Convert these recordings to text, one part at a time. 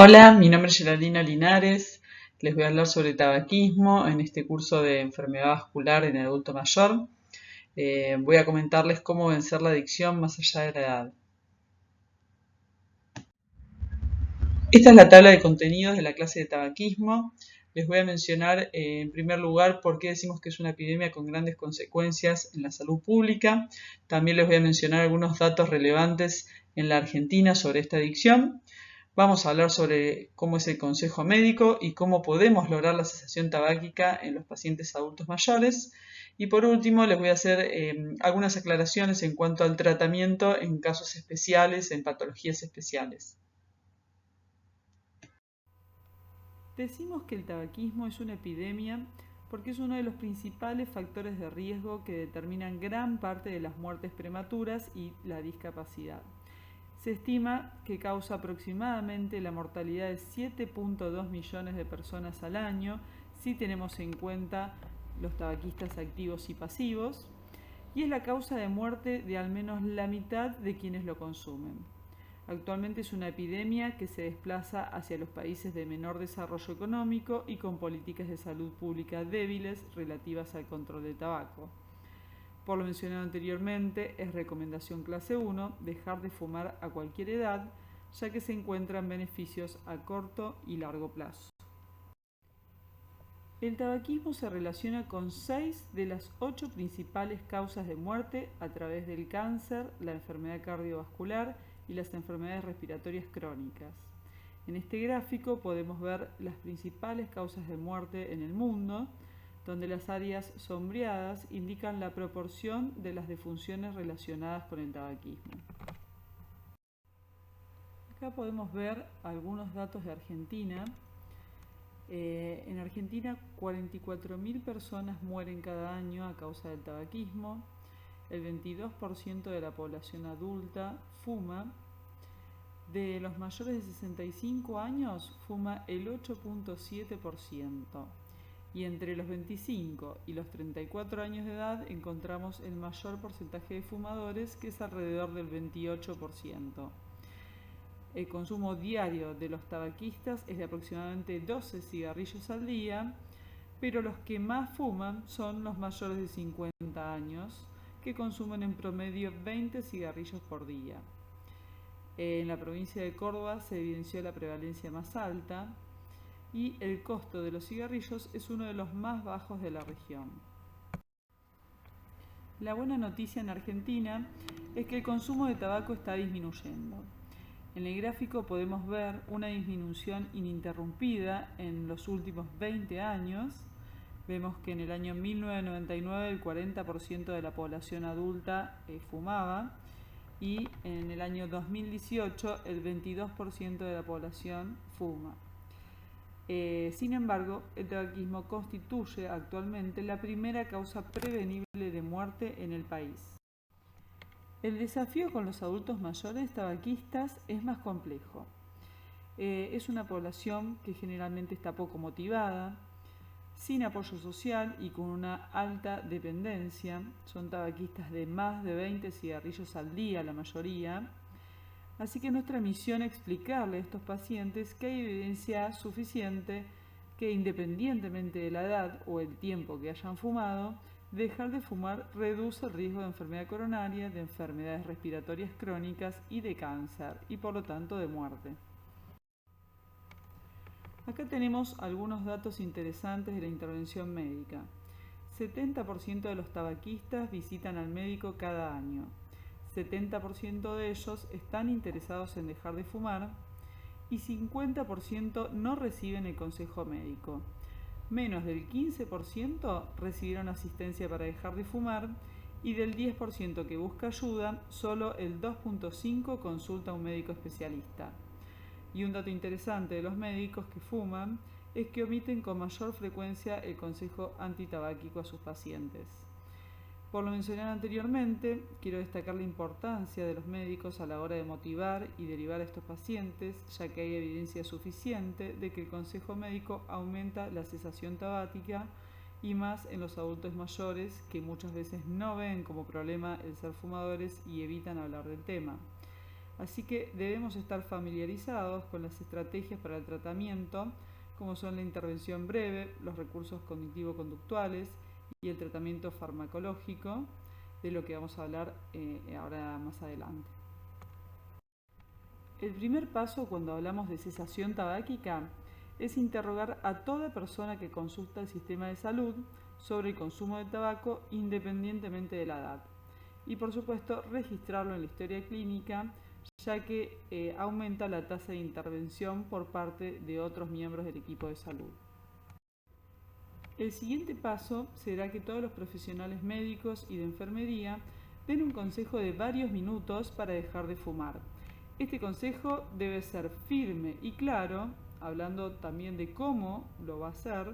Hola, mi nombre es Geraldina Linares. Les voy a hablar sobre tabaquismo en este curso de enfermedad vascular en el adulto mayor. Voy a comentarles cómo vencer la adicción más allá de la edad. Esta es la tabla de contenidos de la clase de tabaquismo. Les voy a mencionar en primer lugar por qué decimos que es una epidemia con grandes consecuencias en la salud pública. También les voy a mencionar algunos datos relevantes en la Argentina sobre esta adicción. Vamos a hablar sobre cómo es el consejo médico y cómo podemos lograr la cesación tabáquica en los pacientes adultos mayores. Y por último, les voy a hacer algunas aclaraciones en cuanto al tratamiento en casos especiales, en patologías especiales. Decimos que el tabaquismo es una epidemia porque es uno de los principales factores de riesgo que determinan gran parte de las muertes prematuras y la discapacidad. Se estima que causa aproximadamente la mortalidad de 7.2 millones de personas al año si tenemos en cuenta los tabaquistas activos y pasivos, y es la causa de muerte de al menos la mitad de quienes lo consumen. Actualmente es una epidemia que se desplaza hacia los países de menor desarrollo económico y con políticas de salud pública débiles relativas al control del tabaco. Por lo mencionado anteriormente, es recomendación clase 1 dejar de fumar a cualquier edad, ya que se encuentran beneficios a corto y largo plazo. El tabaquismo se relaciona con 6 de las 8 principales causas de muerte a través del cáncer, la enfermedad cardiovascular y las enfermedades respiratorias crónicas. En este gráfico podemos ver las principales causas de muerte en el mundo, donde las áreas sombreadas indican la proporción de las defunciones relacionadas con el tabaquismo. Acá podemos ver algunos datos de Argentina. En Argentina 44.000 personas mueren cada año a causa del tabaquismo. El 22% de la población adulta fuma. De los mayores de 65 años fuma el 8.7%. Y entre los 25 y los 34 años de edad encontramos el mayor porcentaje de fumadores, que es alrededor del 28%. El consumo diario de los tabaquistas es de aproximadamente 12 cigarrillos al día, pero los que más fuman son los mayores de 50 años, que consumen en promedio 20 cigarrillos por día. En la provincia de Córdoba se evidenció la prevalencia más alta y el costo de los cigarrillos es uno de los más bajos de la región. La buena noticia en Argentina es que el consumo de tabaco está disminuyendo. En el gráfico podemos ver una disminución ininterrumpida en los últimos 20 años. Vemos que en el año 1999 el 40% de la población adulta fumaba y en el año 2018 el 22% de la población fuma. Sin embargo, el tabaquismo constituye actualmente la primera causa prevenible de muerte en el país. El desafío con los adultos mayores tabaquistas es más complejo. Es una población que generalmente está poco motivada, sin apoyo social y con una alta dependencia. Son tabaquistas de más de 20 cigarrillos al día la mayoría. Así que nuestra misión es explicarle a estos pacientes que hay evidencia suficiente que, independientemente de la edad o el tiempo que hayan fumado, dejar de fumar reduce el riesgo de enfermedad coronaria, de enfermedades respiratorias crónicas y de cáncer, y por lo tanto de muerte. Acá tenemos algunos datos interesantes de la intervención médica. 70% de los tabaquistas visitan al médico cada año. 70% de ellos están interesados en dejar de fumar y 50% no reciben el consejo médico. Menos del 15% recibieron asistencia para dejar de fumar y del 10% que busca ayuda, solo el 2.5% consulta a un médico especialista. Y un dato interesante de los médicos que fuman es que omiten con mayor frecuencia el consejo antitabáquico a sus pacientes. Por lo mencionado anteriormente, quiero destacar la importancia de los médicos a la hora de motivar y derivar a estos pacientes, ya que hay evidencia suficiente de que el consejo médico aumenta la cesación tabáquica y más en los adultos mayores, que muchas veces no ven como problema el ser fumadores y evitan hablar del tema. Así que debemos estar familiarizados con las estrategias para el tratamiento, como son la intervención breve, los recursos cognitivo-conductuales y el tratamiento farmacológico, de lo que vamos a hablar ahora más adelante. El primer paso cuando hablamos de cesación tabáquica es interrogar a toda persona que consulta el sistema de salud sobre el consumo de tabaco independientemente de la edad. Y por supuesto registrarlo en la historia clínica, ya que aumenta la tasa de intervención por parte de otros miembros del equipo de salud. El siguiente paso será que todos los profesionales médicos y de enfermería den un consejo de varios minutos para dejar de fumar. Este consejo debe ser firme y claro, hablando también de cómo lo va a hacer.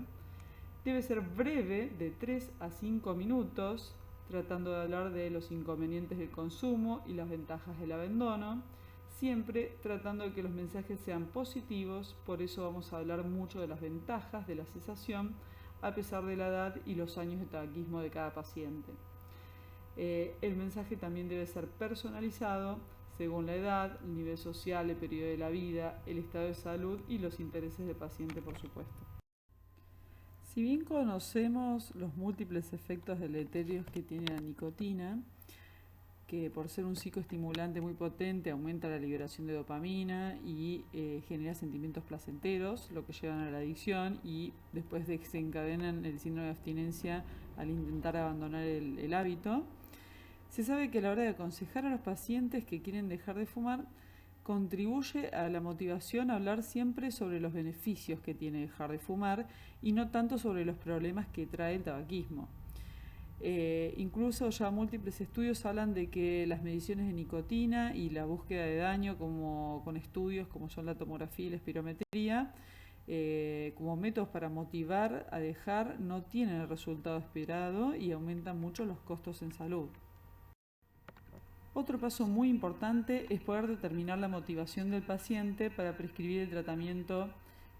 Debe ser breve, de 3 a 5 minutos, tratando de hablar de los inconvenientes del consumo y las ventajas del abandono, siempre tratando de que los mensajes sean positivos. Por eso vamos a hablar mucho de las ventajas de la cesación, a pesar de la edad y los años de tabaquismo de cada paciente. El mensaje también debe ser personalizado según la edad, el nivel social, el periodo de la vida, el estado de salud y los intereses del paciente, por supuesto. Si bien conocemos los múltiples efectos deleterios que tiene la nicotina, que por ser un psicoestimulante muy potente aumenta la liberación de dopamina y genera sentimientos placenteros, lo que llevan a la adicción y después desencadenan el síndrome de abstinencia al intentar abandonar el hábito, se sabe que a la hora de aconsejar a los pacientes que quieren dejar de fumar, contribuye a la motivación a hablar siempre sobre los beneficios que tiene dejar de fumar y no tanto sobre los problemas que trae el tabaquismo. Incluso ya múltiples estudios hablan de que las mediciones de nicotina y la búsqueda de daño con estudios como son la tomografía y la espirometría, como métodos para motivar a dejar, no tienen el resultado esperado y aumentan mucho los costos en salud. Otro paso muy importante es poder determinar la motivación del paciente para prescribir el tratamiento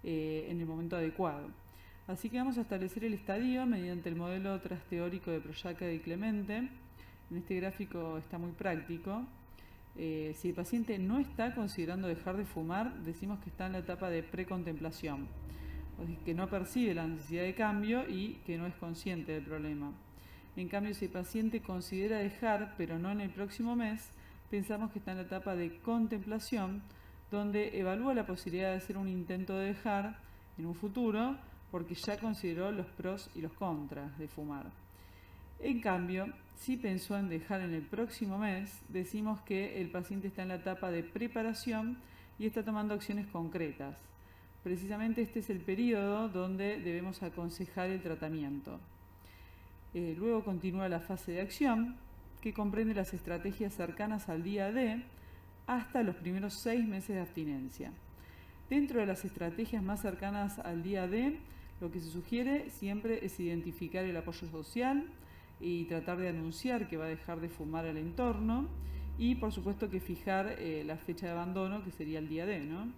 en el momento adecuado. Así que vamos a establecer el estadio mediante el modelo trasteórico de Projaca y Clemente. En este gráfico está muy práctico. Si el paciente no está considerando dejar de fumar, decimos que está en la etapa de precontemplación, o sea, que no percibe la necesidad de cambio y que no es consciente del problema. En cambio, si el paciente considera dejar, pero no en el próximo mes, pensamos que está en la etapa de contemplación, donde evalúa la posibilidad de hacer un intento de dejar en un futuro, porque ya consideró los pros y los contras de fumar. En cambio, si pensó en dejar en el próximo mes, decimos que el paciente está en la etapa de preparación y está tomando acciones concretas. Precisamente este es el periodo donde debemos aconsejar el tratamiento. Luego continúa la fase de acción, que comprende las estrategias cercanas al día D hasta los primeros 6 meses de abstinencia. Dentro de las estrategias más cercanas al día D, lo que se sugiere siempre es identificar el apoyo social y tratar de anunciar que va a dejar de fumar al entorno y por supuesto que fijar la fecha de abandono, que sería el día D, ¿no?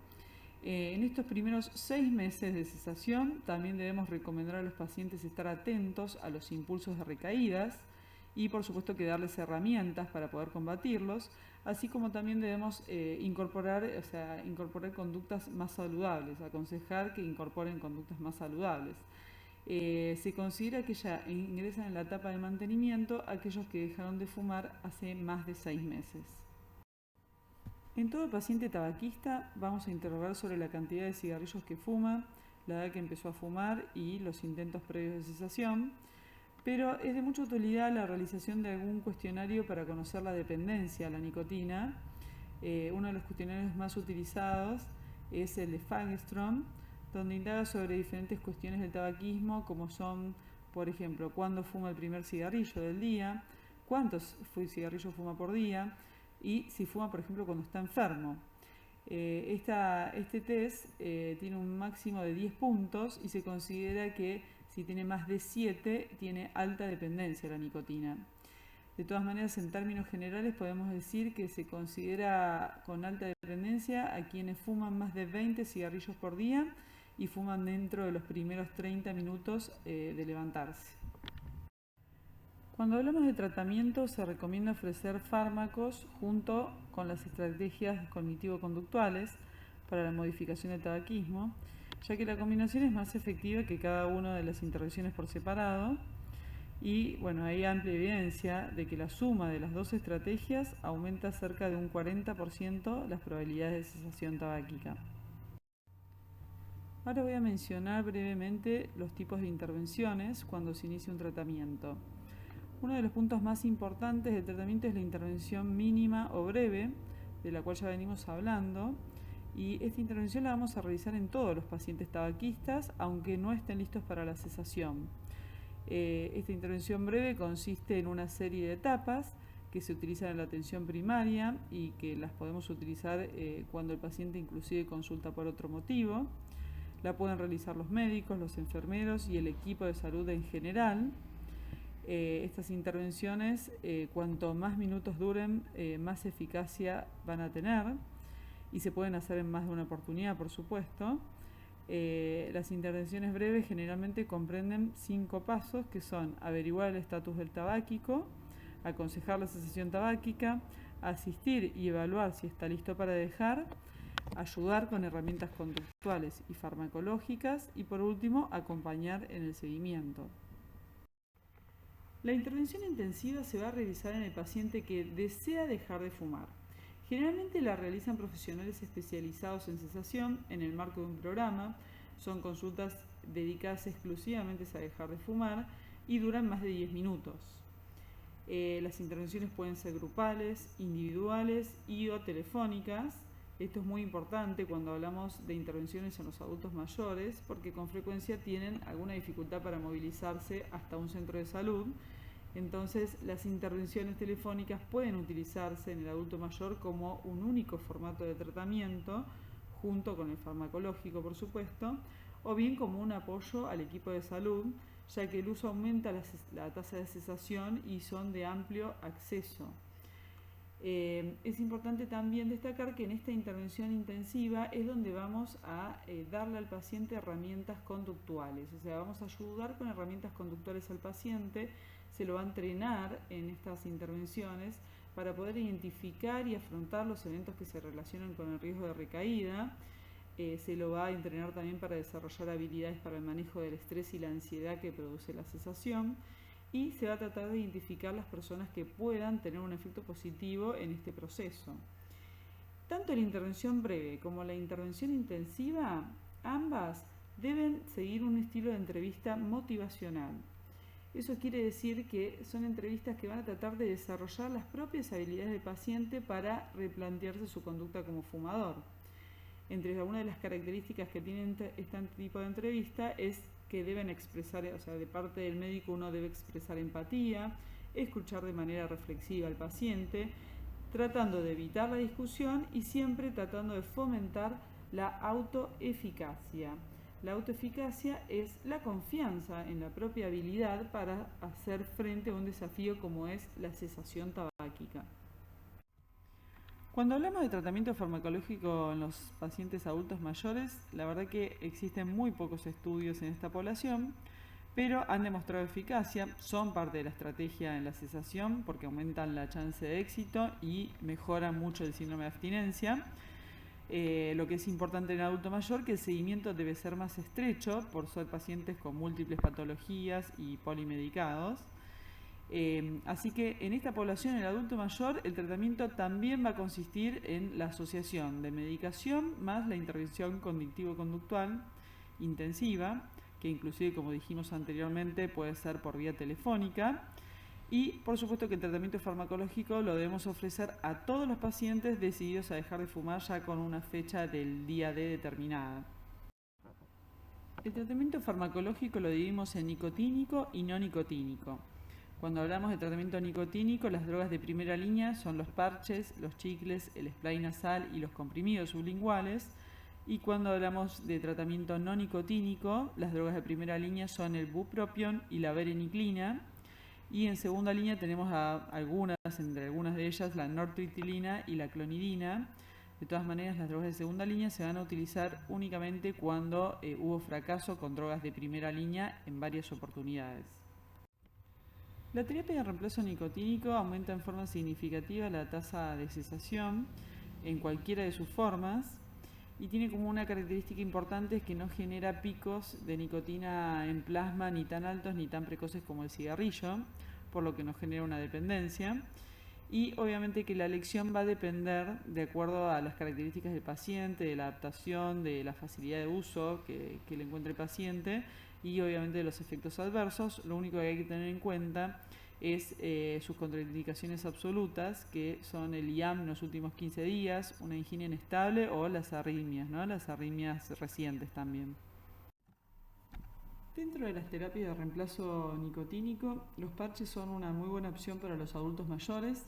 En estos primeros 6 meses de cesación también debemos recomendar a los pacientes estar atentos a los impulsos de recaídas y por supuesto que darles herramientas para poder combatirlos, así como también debemos incorporar conductas más saludables, aconsejar que incorporen conductas más saludables. Se considera que ya ingresan en la etapa de mantenimiento aquellos que dejaron de fumar hace más de 6 meses. En todo paciente tabaquista vamos a interrogar sobre la cantidad de cigarrillos que fuma, la edad que empezó a fumar y los intentos previos de cesación, pero es de mucha utilidad la realización de algún cuestionario para conocer la dependencia a la nicotina. Uno de los cuestionarios más utilizados es el de Fagerström, donde indaga sobre diferentes cuestiones del tabaquismo, como son, por ejemplo, cuándo fuma el primer cigarrillo del día, cuántos cigarrillos fuma por día, y si fuma, por ejemplo, cuando está enfermo. Este test tiene un máximo de 10 puntos y se considera que si tiene más de 7 tiene alta dependencia a la nicotina. De todas maneras, en términos generales podemos decir que se considera con alta dependencia a quienes fuman más de 20 cigarrillos por día y fuman dentro de los primeros 30 minutos de levantarse. Cuando hablamos de tratamiento se recomienda ofrecer fármacos junto con las estrategias cognitivo-conductuales para la modificación del tabaquismo, ya que la combinación es más efectiva que cada una de las intervenciones por separado. Y bueno, hay amplia evidencia de que la suma de las dos estrategias aumenta cerca de un 40% las probabilidades de cesación tabáquica. Ahora voy a mencionar brevemente los tipos de intervenciones cuando se inicia un tratamiento. Uno de los puntos más importantes del tratamiento es la intervención mínima o breve, de la cual ya venimos hablando, y esta intervención la vamos a realizar en todos los pacientes tabaquistas, aunque no estén listos para la cesación. Esta intervención breve consiste en una serie de etapas que se utilizan en la atención primaria y que las podemos utilizar cuando el paciente inclusive consulta por otro motivo. La pueden realizar los médicos, los enfermeros y el equipo de salud en general. Estas intervenciones, cuanto más minutos duren, más eficacia van a tener y se pueden hacer en más de una oportunidad, por supuesto. Las intervenciones breves generalmente comprenden 5 pasos que son averiguar el estatus del tabáquico, aconsejar la cesación tabáquica, asistir y evaluar si está listo para dejar, ayudar con herramientas conductuales y farmacológicas y por último acompañar en el seguimiento. La intervención intensiva se va a realizar en el paciente que desea dejar de fumar. Generalmente la realizan profesionales especializados en cesación en el marco de un programa. Son consultas dedicadas exclusivamente a dejar de fumar y duran más de 10 minutos. Las intervenciones pueden ser grupales, individuales y o telefónicas. Esto es muy importante cuando hablamos de intervenciones en los adultos mayores porque con frecuencia tienen alguna dificultad para movilizarse hasta un centro de salud. Entonces, las intervenciones telefónicas pueden utilizarse en el adulto mayor como un único formato de tratamiento, junto con el farmacológico, por supuesto, o bien como un apoyo al equipo de salud, ya que el uso aumenta la tasa de cesación y son de amplio acceso. Es importante también destacar que en esta intervención intensiva es donde vamos a darle al paciente herramientas conductuales, o sea, vamos a ayudar con herramientas conductuales al paciente. Se lo va a entrenar en estas intervenciones para poder identificar y afrontar los eventos que se relacionan con el riesgo de recaída. Se lo va a entrenar también para desarrollar habilidades para el manejo del estrés y la ansiedad que produce la cesación. Y se va a tratar de identificar las personas que puedan tener un efecto positivo en este proceso. Tanto la intervención breve como la intervención intensiva, ambas deben seguir un estilo de entrevista motivacional. Eso quiere decir que son entrevistas que van a tratar de desarrollar las propias habilidades del paciente para replantearse su conducta como fumador. Entre algunas de las características que tienen este tipo de entrevista es que deben expresar, o sea, de parte del médico uno debe expresar empatía, escuchar de manera reflexiva al paciente, tratando de evitar la discusión y siempre tratando de fomentar la autoeficacia. La autoeficacia es la confianza en la propia habilidad para hacer frente a un desafío como es la cesación tabáquica. Cuando hablamos de tratamiento farmacológico en los pacientes adultos mayores, la verdad que existen muy pocos estudios en esta población, pero han demostrado eficacia, son parte de la estrategia en la cesación porque aumentan la chance de éxito y mejoran mucho el síndrome de abstinencia. Lo que es importante en el adulto mayor, que el seguimiento debe ser más estrecho por ser pacientes con múltiples patologías y polimedicados. Así que en esta población, el adulto mayor, el tratamiento también va a consistir en la asociación de medicación más la intervención cognitivo-conductual intensiva, que inclusive, como dijimos anteriormente, puede ser por vía telefónica. Y por supuesto que el tratamiento farmacológico lo debemos ofrecer a todos los pacientes decididos a dejar de fumar ya con una fecha del día D determinada. El tratamiento farmacológico lo dividimos en nicotínico y no nicotínico. Cuando hablamos de tratamiento nicotínico, las drogas de primera línea son los parches, los chicles, el spray nasal y los comprimidos sublinguales. Y cuando hablamos de tratamiento no nicotínico, las drogas de primera línea son el bupropión y la vareniclina. Y en segunda línea tenemos entre algunas de ellas, la nortriptilina y la clonidina. De todas maneras, las drogas de segunda línea se van a utilizar únicamente cuando hubo fracaso con drogas de primera línea en varias oportunidades. La terapia de reemplazo nicotínico aumenta en forma significativa la tasa de cesación en cualquiera de sus formas y tiene como una característica importante que no genera picos de nicotina en plasma ni tan altos ni tan precoces como el cigarrillo, por lo que no genera una dependencia. Y obviamente que la elección va a depender de acuerdo a las características del paciente, de la adaptación, de la facilidad de uso que le encuentre el paciente y obviamente de los efectos adversos. Lo único que hay que tener en cuenta es sus contraindicaciones absolutas, que son el IAM en los últimos 15 días, una angina inestable o las arritmias, ¿no? Las arritmias recientes también. Dentro de las terapias de reemplazo nicotínico, los parches son una muy buena opción para los adultos mayores.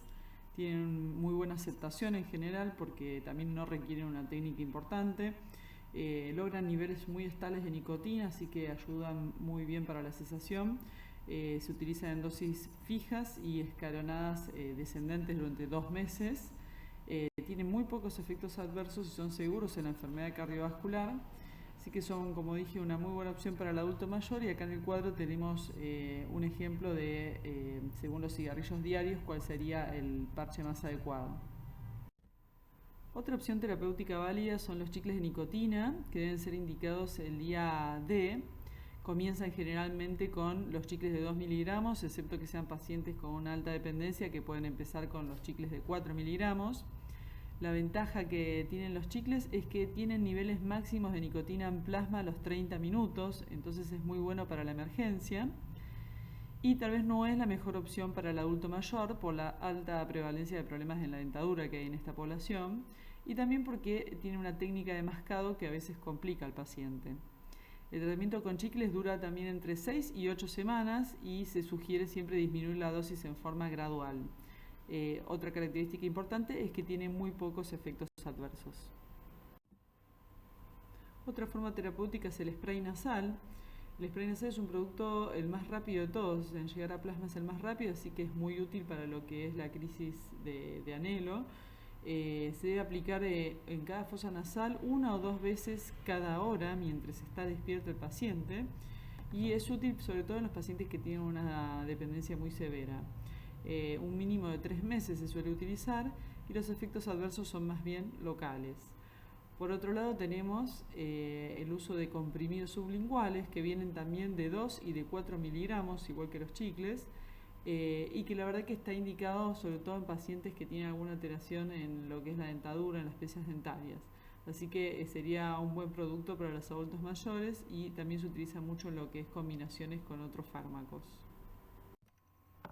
Tienen muy buena aceptación en general porque también no requieren una técnica importante. Logran niveles muy estables de nicotina, así que ayudan muy bien para la cesación. Se utilizan en dosis fijas y escalonadas descendentes durante 2 meses. Tienen muy pocos efectos adversos y son seguros en la enfermedad cardiovascular. Así que son, como dije, una muy buena opción para el adulto mayor. Y acá en el cuadro tenemos un ejemplo de, según los cigarrillos diarios, cuál sería el parche más adecuado. Otra opción terapéutica válida son los chicles de nicotina, que deben ser indicados el día D. Comienzan generalmente con los chicles de 2 miligramos, excepto que sean pacientes con una alta dependencia, que pueden empezar con los chicles de 4 miligramos. La ventaja que tienen los chicles es que tienen niveles máximos de nicotina en plasma a los 30 minutos, entonces es muy bueno para la emergencia. Y tal vez no es la mejor opción para el adulto mayor por la alta prevalencia de problemas en la dentadura que hay en esta población y también porque tiene una técnica de mascado que a veces complica al paciente. El tratamiento con chicles dura también entre 6 y 8 semanas y se sugiere siempre disminuir la dosis en forma gradual. Otra característica importante es que tiene muy pocos efectos adversos. Otra forma terapéutica es el spray nasal. El spray nasal es un producto el más rápido de todos, en llegar a plasma es el más rápido, así que es muy útil para lo que es la crisis de anhelo. Se debe aplicar en cada fosa nasal 1 o 2 veces cada hora mientras está despierto el paciente y es útil sobre todo en los pacientes que tienen una dependencia muy severa. Un mínimo de 3 meses se suele utilizar y los efectos adversos son más bien locales. Por otro lado tenemos el uso de comprimidos sublinguales que vienen también de 2 y de 4 miligramos, igual que los chicles, y que la verdad que está indicado sobre todo en pacientes que tienen alguna alteración en lo que es la dentadura, en las piezas dentarias. Así que sería un buen producto para los adultos mayores y también se utiliza mucho en lo que es combinaciones con otros fármacos.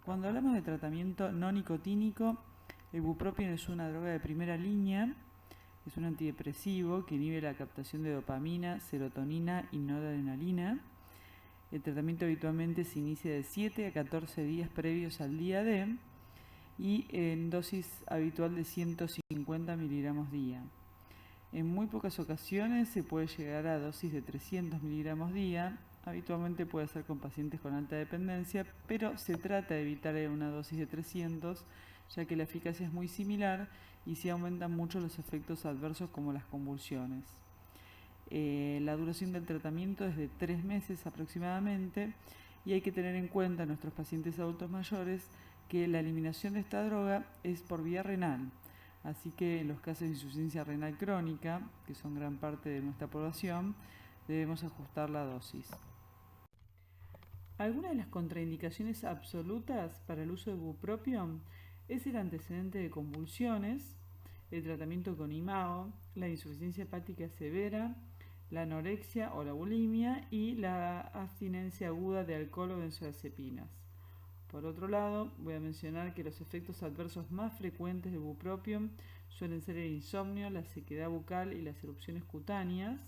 Cuando hablamos de tratamiento no nicotínico, el bupropión es una droga de primera línea. Es un antidepresivo que inhibe la captación de dopamina, serotonina y noradrenalina. El tratamiento habitualmente se inicia de 7 a 14 días previos al día D y en dosis habitual de 150 miligramos día. En muy pocas ocasiones se puede llegar a dosis de 300 miligramos día. Habitualmente puede ser con pacientes con alta dependencia, pero se trata de evitar una dosis de 300, ya que la eficacia es muy similar y sí aumentan mucho los efectos adversos como las convulsiones. La duración del tratamiento es de 3 meses aproximadamente y hay que tener en cuenta en nuestros pacientes adultos mayores que la eliminación de esta droga es por vía renal. Así que en los casos de insuficiencia renal crónica, que son gran parte de nuestra población, debemos ajustar la dosis. Algunas de las contraindicaciones absolutas para el uso de bupropión es el antecedente de convulsiones, el tratamiento con IMAO, la insuficiencia hepática severa, la anorexia o la bulimia y la abstinencia aguda de alcohol o benzodiazepinas. Por otro lado, voy a mencionar que los efectos adversos más frecuentes de bupropión suelen ser el insomnio, la sequedad bucal y las erupciones cutáneas,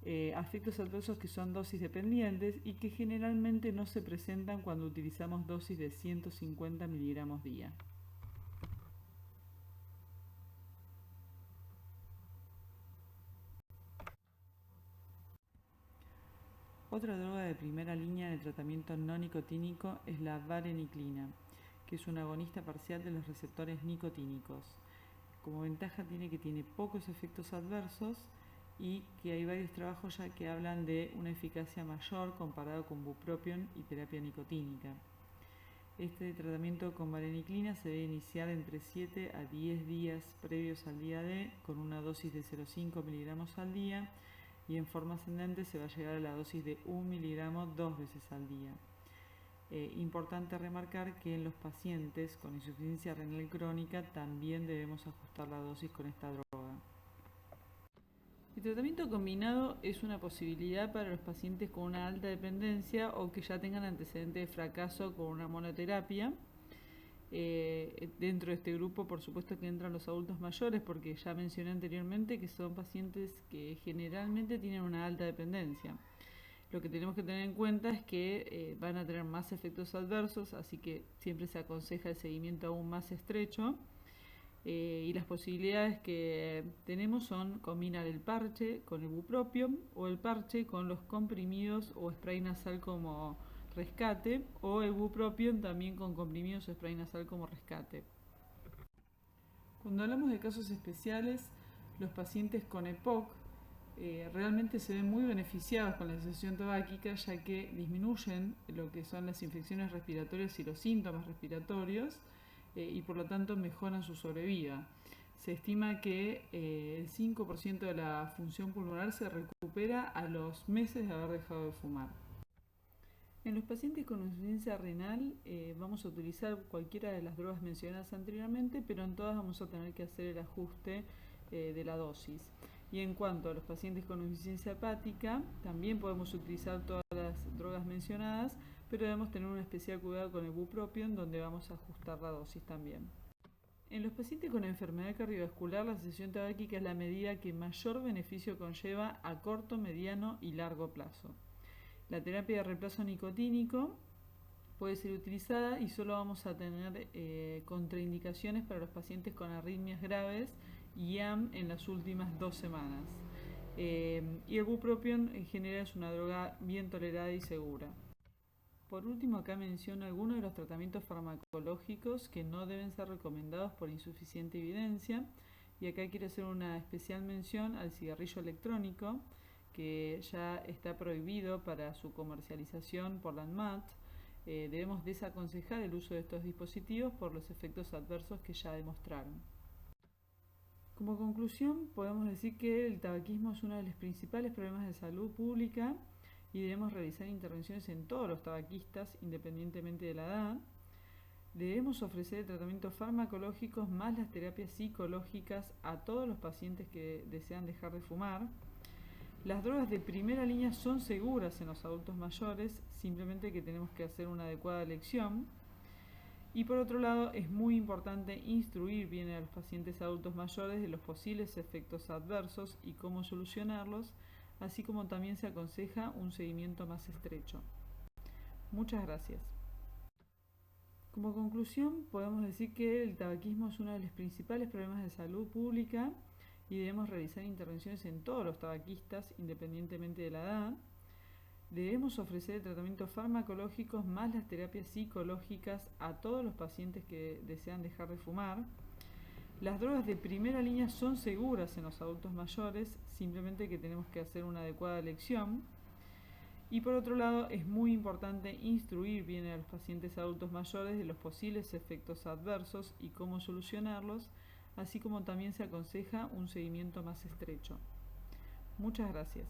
efectos adversos que son dosis dependientes y que generalmente no se presentan cuando utilizamos dosis de 150 miligramos día. Otra droga de primera línea de tratamiento no nicotínico es la vareniclina, que es un agonista parcial de los receptores nicotínicos. Como ventaja tiene que tiene pocos efectos adversos y que hay varios trabajos ya que hablan de una eficacia mayor comparado con bupropión y terapia nicotínica. Este tratamiento con vareniclina se debe iniciar entre 7 a 10 días previos al día D con una dosis de 0,5 miligramos al día y en forma ascendente se va a llegar a la dosis de 1 miligramo 2 veces al día. Importante remarcar que en los pacientes con insuficiencia renal crónica también debemos ajustar la dosis con esta droga. El tratamiento combinado es una posibilidad para los pacientes con una alta dependencia o que ya tengan antecedentes de fracaso con una monoterapia. Dentro de este grupo, por supuesto que entran los adultos mayores, porque ya mencioné anteriormente que son pacientes que generalmente tienen una alta dependencia. Lo que tenemos que tener en cuenta es que van a tener más efectos adversos, así que siempre se aconseja el seguimiento aún más estrecho. Y las posibilidades que tenemos son combinar el parche con el bupropión o el parche con los comprimidos o spray nasal como rescate o el bupropión también con comprimidos o spray nasal como rescate. Cuando hablamos de casos especiales, los pacientes con EPOC realmente se ven muy beneficiados con la cesación tabáquica, ya que disminuyen lo que son las infecciones respiratorias y los síntomas respiratorios y por lo tanto mejoran su sobrevida. Se estima que el 5% de la función pulmonar se recupera a los meses de haber dejado de fumar. En los pacientes con insuficiencia renal vamos a utilizar cualquiera de las drogas mencionadas anteriormente, pero en todas vamos a tener que hacer el ajuste de la dosis. Y en cuanto a los pacientes con insuficiencia hepática, también podemos utilizar todas las drogas mencionadas, pero debemos tener un especial cuidado con el bupropión, donde vamos a ajustar la dosis también. En los pacientes con enfermedad cardiovascular, la cesación tabáquica es la medida que mayor beneficio conlleva a corto, mediano y largo plazo. La terapia de reemplazo nicotínico puede ser utilizada y solo vamos a tener contraindicaciones para los pacientes con arritmias graves y IAM en las últimas 2 semanas. Y el bupropión en general es una droga bien tolerada y segura. Por último, acá menciono algunos de los tratamientos farmacológicos que no deben ser recomendados por insuficiente evidencia. Y acá quiero hacer una especial mención al cigarrillo electrónico, que ya está prohibido para su comercialización por la ANMAT. Debemos desaconsejar el uso de estos dispositivos por los efectos adversos que ya demostraron. Como conclusión, podemos decir que el tabaquismo es uno de los principales problemas de salud pública y debemos realizar intervenciones en todos los tabaquistas, independientemente de la edad. Debemos ofrecer tratamientos farmacológicos más las terapias psicológicas a todos los pacientes que desean dejar de fumar. Las drogas de primera línea son seguras en los adultos mayores, simplemente que tenemos que hacer una adecuada elección. Y por otro lado, es muy importante instruir bien a los pacientes adultos mayores de los posibles efectos adversos y cómo solucionarlos, así como también se aconseja un seguimiento más estrecho. Muchas gracias. Como conclusión, podemos decir que el tabaquismo es uno de los principales problemas de salud pública y debemos realizar intervenciones en todos los tabaquistas, independientemente de la edad. Debemos ofrecer tratamientos farmacológicos más las terapias psicológicas a todos los pacientes que desean dejar de fumar. Las drogas de primera línea son seguras en los adultos mayores, simplemente que tenemos que hacer una adecuada elección. Y por otro lado, es muy importante instruir bien a los pacientes adultos mayores de los posibles efectos adversos y cómo solucionarlos, así como también se aconseja un seguimiento más estrecho. Muchas gracias.